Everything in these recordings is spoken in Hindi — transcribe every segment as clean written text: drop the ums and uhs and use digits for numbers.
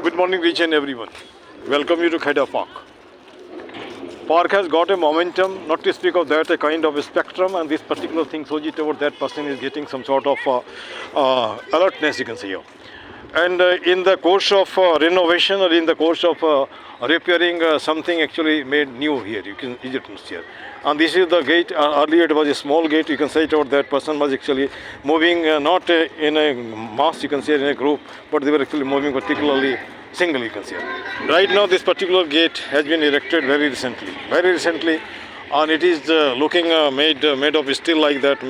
Good morning, each and everyone. Welcome you to Khaida Park. Park has got a momentum, not to speak of that, a kind of a spectrum, and this particular thing, Soji, toward that person is getting some sort of alertness, you can say. And in the course of renovation or in the course of repairing, something actually made new here, you can Egypt here. And this is the gate. Earlier it was a small gate, you can say toward that person was actually moving not in a mass, you can say in a group, but they were actually moving particularly single, you can say. Right now this particular gate has been erected very recently, and it is looking made of steel like that,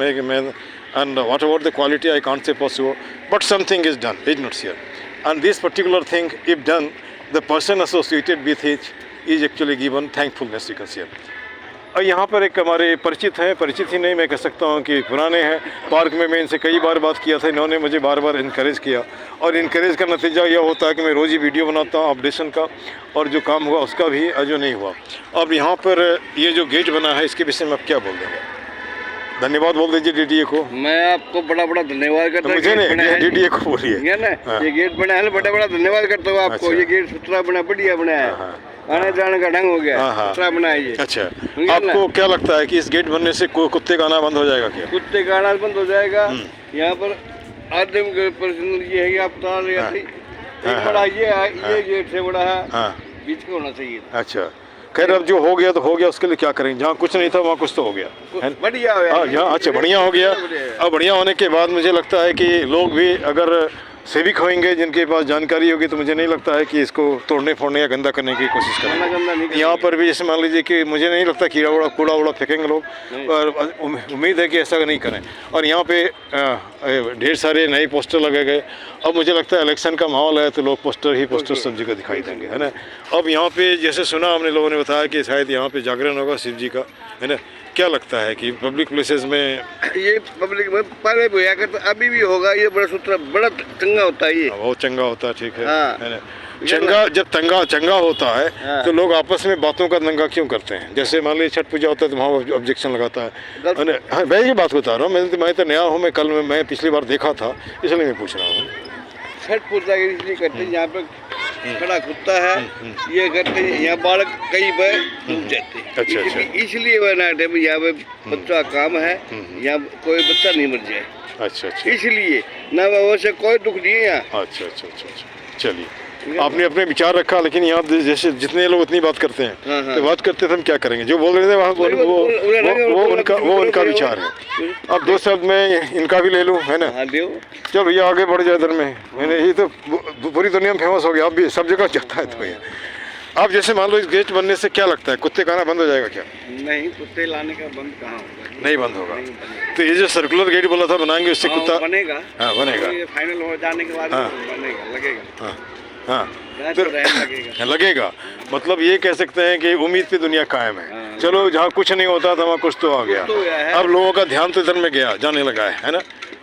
and what about the quality I can't say possible, but something is done, is not here. And this particular thing, if done, the person associated with it is actually given thankfulness, you can say. और यहाँ पर एक हमारे परिचित हैं, परिचित ही नहीं मैं कह सकता हूँ कि पुराने हैं पार्क में, मैं इनसे कई बार बात किया था, इन्होंने मुझे बार बार इनकरेज किया, और इनकरेज का नतीजा यह होता है कि मैं रोज़ ही वीडियो बनाता हूँ अपडेशन का, और जो काम हुआ उसका भी जो नहीं हुआ। अब यहाँ पर ये जो गेट बना है इसके विषय में आप क्या बोल देंगे? धन्यवाद बोल दीजिए डीडीए को। मैं आपको बड़ा धन्यवाद करता हूँ। मुझे नहीं, डीडीए को बोलिए ना, ये गेट बना है, बड़ा धन्यवाद करता हूँ आपको। ये गेट सुथरा बना, बढ़िया बना है, आने जाने का ढंग हो गया, सुथरा बना है ये। अच्छा, आपको क्या लगता है कि इस गेट बनने से कुत्ते का आना बंद हो जाएगा क्या? कुत्ते का आना बंद हो जाएगा। यहाँ पर आदमी के पर्सनल ये है कि आप तार बड़ा ये गेट से बड़ा है, बीच का होना चाहिए। अच्छा, खैर अब जो हो गया तो हो गया, उसके लिए क्या करेंगे? जहाँ कुछ नहीं था वहाँ कुछ तो हो गया, बढ़िया हो गया। यहाँ अच्छा बढ़िया हो गया। अब बढ़िया होने के बाद मुझे लगता है कि लोग भी अगर सेविक होंगे, जिनके पास जानकारी होगी, तो मुझे नहीं लगता है कि इसको तोड़ने फोड़ने या गंदा करने की कोशिश करेंगे। यहाँ पर भी जैसे मान लीजिए कि मुझे नहीं लगता कूड़ा वूड़ा फेंकेंगे लोग, और उम्मीद है कि ऐसा नहीं करें। और यहाँ पे ढेर सारे नए पोस्टर लगे गए। अब मुझे लगता है इलेक्शन का माहौल है तो लोग पोस्टर सब जगह दिखाई देंगे, है ना। अब यहाँ पे जैसे सुना हमने लोगों ने बताया कि शायद यहाँ पे जागरण होगा शिव जी का, है ना। क्या लगता है कि पब्लिक प्लेसेस में ये पब्लिक में पहले भी होया करता, अभी भी होगा। ये बड़ा सुथरा, बड़ा चंगा होता है ये, बहुत चंगा होता है, ठीक है, है ना। चंगा जब चंगा होता है तो लोग आपस में बातों का दंगा क्यों करते हैं? जैसे मान लीजिए छठ पूजा होता है तो वहाँ ऑब्जेक्शन लगाता है। मैं ये बात बता रहा हूँ, मैं तो नया हूँ, मैं पिछली बार देखा था, इसलिए मैं पूछ रहा हूँ। छठ पूजा इसलिए करते हैं, यहाँ पे खड़ा कुत्ता है, ये करते हैं, यहाँ बालक कई बार डूब जाते हैं। अच्छा, इसलिए वह ना यहाँ पे बच्चा काम है, यहाँ कोई बच्चा नहीं मर जाए। अच्छा, इसलिए ना वैसे कोई दुख नहीं है यहाँ। अच्छा, चलिए, आपने अपने विचार रखा, लेकिन यहाँ जैसे जितने लोग इतनी बात करते हैं तो बात करते थे, हम क्या करेंगे? जो बोल रहे थे वहाँ वो उनका विचार है। अब दो शब्द में इनका भी ले लूँ, है ना। चलो ये आगे बढ़ जाए इधर में, ये तो पूरी दुनिया में फेमस हो गया, अब भी सब जगह जाता है। तो ये आप जैसे मान लो इस गेट बनने से क्या लगता है, कुत्ते का आना बंद हो जाएगा क्या? नहीं, कुत्ते लाने का बंद कहाँ होगा? नहीं बंद होगा। तो ये जो सर्कुलर गेट बोला था बनाएंगे, उससे कुत्ता बनेगा। हाँ, बनेगा, फाइनल हो जाने के बाद बनेगा, लगेगा। हाँ, तो लगेगा। मतलब ये कह सकते हैं कि उम्मीद पे दुनिया कायम है। चलो, जहाँ कुछ नहीं होता था वहाँ कुछ तो आ गया। अब लोगों का ध्यान तो इधर में जाने लगा है ना।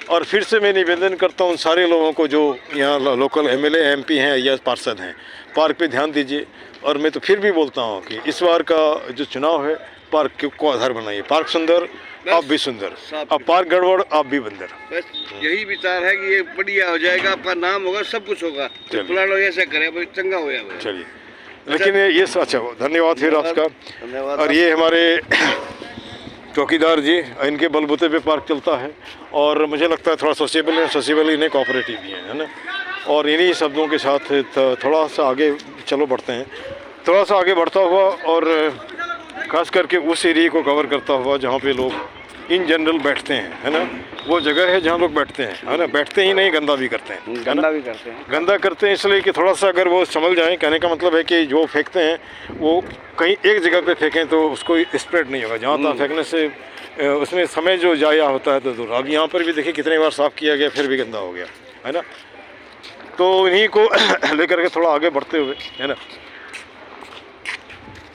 और फिर से मैं निवेदन करता हूँ सारे लोगों को जो यहाँ लोकल एमएलए एमपी हैं या पार्षद हैं, पार्क पे ध्यान दीजिए। और मैं तो फिर भी बोलता हूँ कि इस बार का जो चुनाव है, पार्क को आधार बनाइए। पार्क सुंदर, आप भी सुंदर, अब पार्क गड़बड़, आप भी बंदर। बस यही विचार है कि ये बढ़िया हो जाएगा, आपका नाम होगा, सब कुछ होगा। फलाना लोग ऐसा करे, भाई चंगा हो जाएगा। चलिए, लेकिन ये अच्छा, धन्यवाद फिर आपका। और ये हमारे चौकीदार जी, इनके बलबूते पे पार्क चलता है, और मुझे लगता है थोड़ा सोशेबल इन्हें कोऑपरेटिव भी है ना। और इन्हीं शब्दों के साथ थोड़ा सा आगे चलो बढ़ते हैं, थोड़ा सा आगे बढ़ता हुआ, और खास करके उस एरिया को कवर करता हुआ जहाँ पे लोग इन जनरल बैठते हैं, है ना। वो जगह है जहाँ लोग बैठते हैं, है ना। बैठते ही नहीं, गंदा भी करते हैं, गंदा करते हैं। इसलिए कि थोड़ा सा अगर वो समझ जाएं, कहने का मतलब है कि जो फेंकते हैं वो कहीं एक जगह पे फेंकें तो उसको स्प्रेड नहीं होगा। जहाँ तहाँ फेंकने से उसमें समय जो जाया होता है तो दूर। अब यहाँ पर भी देखिए कितने बार साफ़ किया गया, फिर भी गंदा हो गया, है ना। तो इन्हीं को लेकर के थोड़ा आगे बढ़ते हुए, है ना।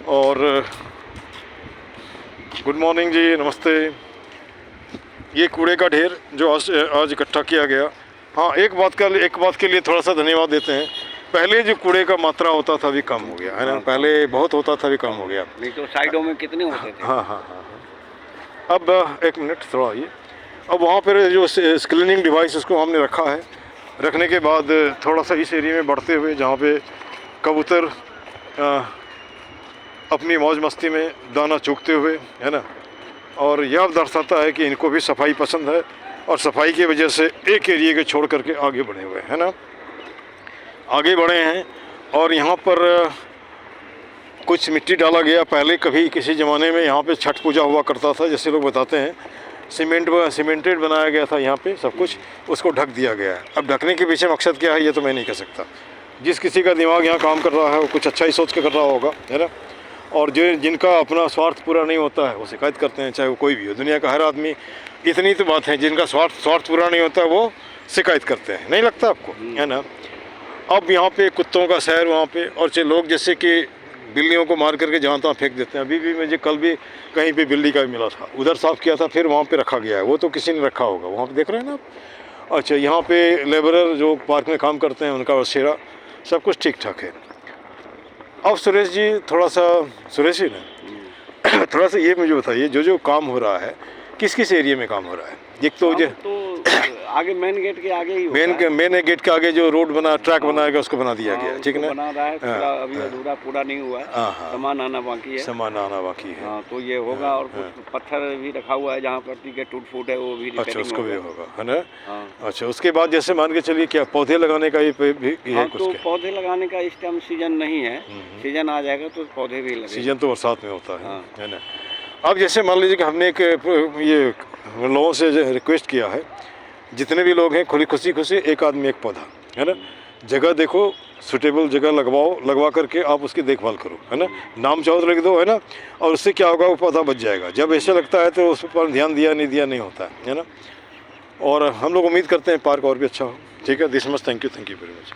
और गुड मॉर्निंग जी, नमस्ते। ये कूड़े का ढेर जो आज इकट्ठा किया गया, हाँ, एक बात के लिए थोड़ा सा धन्यवाद देते हैं। पहले जो कूड़े का मात्रा होता था अभी कम हो गया, है ना। पहले बहुत होता था, अभी कम हो गया। नहीं तो साइडों में कितने होते थे। हाँ। अब एक मिनट, थोड़ा ये, अब वहाँ पर जो क्लीनिंग डिवाइस उसको हमने रखा है, रखने के बाद थोड़ा सा इस एरिया में बढ़ते हुए जहाँ पे कबूतर अपनी मौज मस्ती में दाना चुगते हुए, है ना, और यह दर्शाता है कि इनको भी सफाई पसंद है और सफाई की वजह से एक एरिया के छोड़ करके आगे बढ़े हुए हैं ना, आगे बढ़े हैं। और यहाँ पर कुछ मिट्टी डाला गया। पहले कभी किसी ज़माने में यहाँ पे छठ पूजा हुआ करता था, जैसे लोग बताते हैं, सीमेंटेड बनाया गया था यहाँ पे सब कुछ, उसको ढक दिया गया है। अब ढकने के पीछे मकसद क्या है ये तो मैं नहीं कह सकता। जिस किसी का दिमाग यहाँ काम कर रहा है वो कुछ अच्छा ही सोच के कर रहा होगा, है ना। और जो जिनका अपना स्वार्थ पूरा नहीं होता है वो शिकायत करते हैं, चाहे वो कोई भी हो। दुनिया का हर आदमी, इतनी तो बात है, जिनका स्वार्थ पूरा नहीं होता है वो शिकायत करते हैं, नहीं लगता आपको, है ना। अब यहाँ पे कुत्तों का शहर वहाँ पे, और लोग जैसे कि बिल्लियों को मार करके जहाँ तहाँ फेंक देते हैं। अभी भी मुझे कल भी कहीं पे बिल्ली का मिला था, उधर साफ़ किया था, फिर वहाँ पे रखा गया है। वो तो किसी ने रखा होगा, वहाँ पे देख रहे हैं ना आप। अच्छा, यहाँ पे लेबरर जो पार्क में काम करते हैं उनका बसेरा, सब कुछ ठीक ठाक है। अब सुरेश जी थोड़ा सा, सुरेश जी ने थोड़ा सा ये मुझे बताइए, जो काम हो रहा है किस किस एरिया में काम हो रहा है? एक तो आगे मेन गेट के आगे ही मेन गेट के आगे जो रोड बना, ट्रैक बनाया गया, उसको बना दिया गया, ठीक है ना। बना रहा है पूरा, अभी अधूरा पूरा नहीं हुआ है, सामान आना बाकी है, सामान आना बाकी है। हाँ, तो ये होगा। और कुछ पत्थर भी रखा हुआ है जहाँ पर के टूट फूट है, वो भी अच्छा, उसको भी होगा, है ना। हाँ। अच्छा, उसके बाद जैसे मान के चलिए क्या पौधे लगाने का ये भी है कुछ? तो पौधे लगाने का इस टाइम सीजन नहीं है, सीजन आ जाएगा तो पौधे भी लगेंगे। सीजन तो बरसात में होता है ना। अब जैसे मान लीजिए कि हमने एक ये लोगों से रिक्वेस्ट किया है, जितने भी लोग हैं, खुशी एक आदमी एक पौधा, है ना। जगह देखो, सुटेबल जगह लगवा करके आप उसकी देखभाल करो, है ना। नाम चाहो तो लिख दो, है ना, और उससे क्या होगा, वो पौधा बच जाएगा। जब ऐसा लगता है तो उस पर ध्यान दिया नहीं होता है ना। और हम लोग उम्मीद करते हैं पार्क और भी अच्छा हो। ठीक है, this much, thank you very much.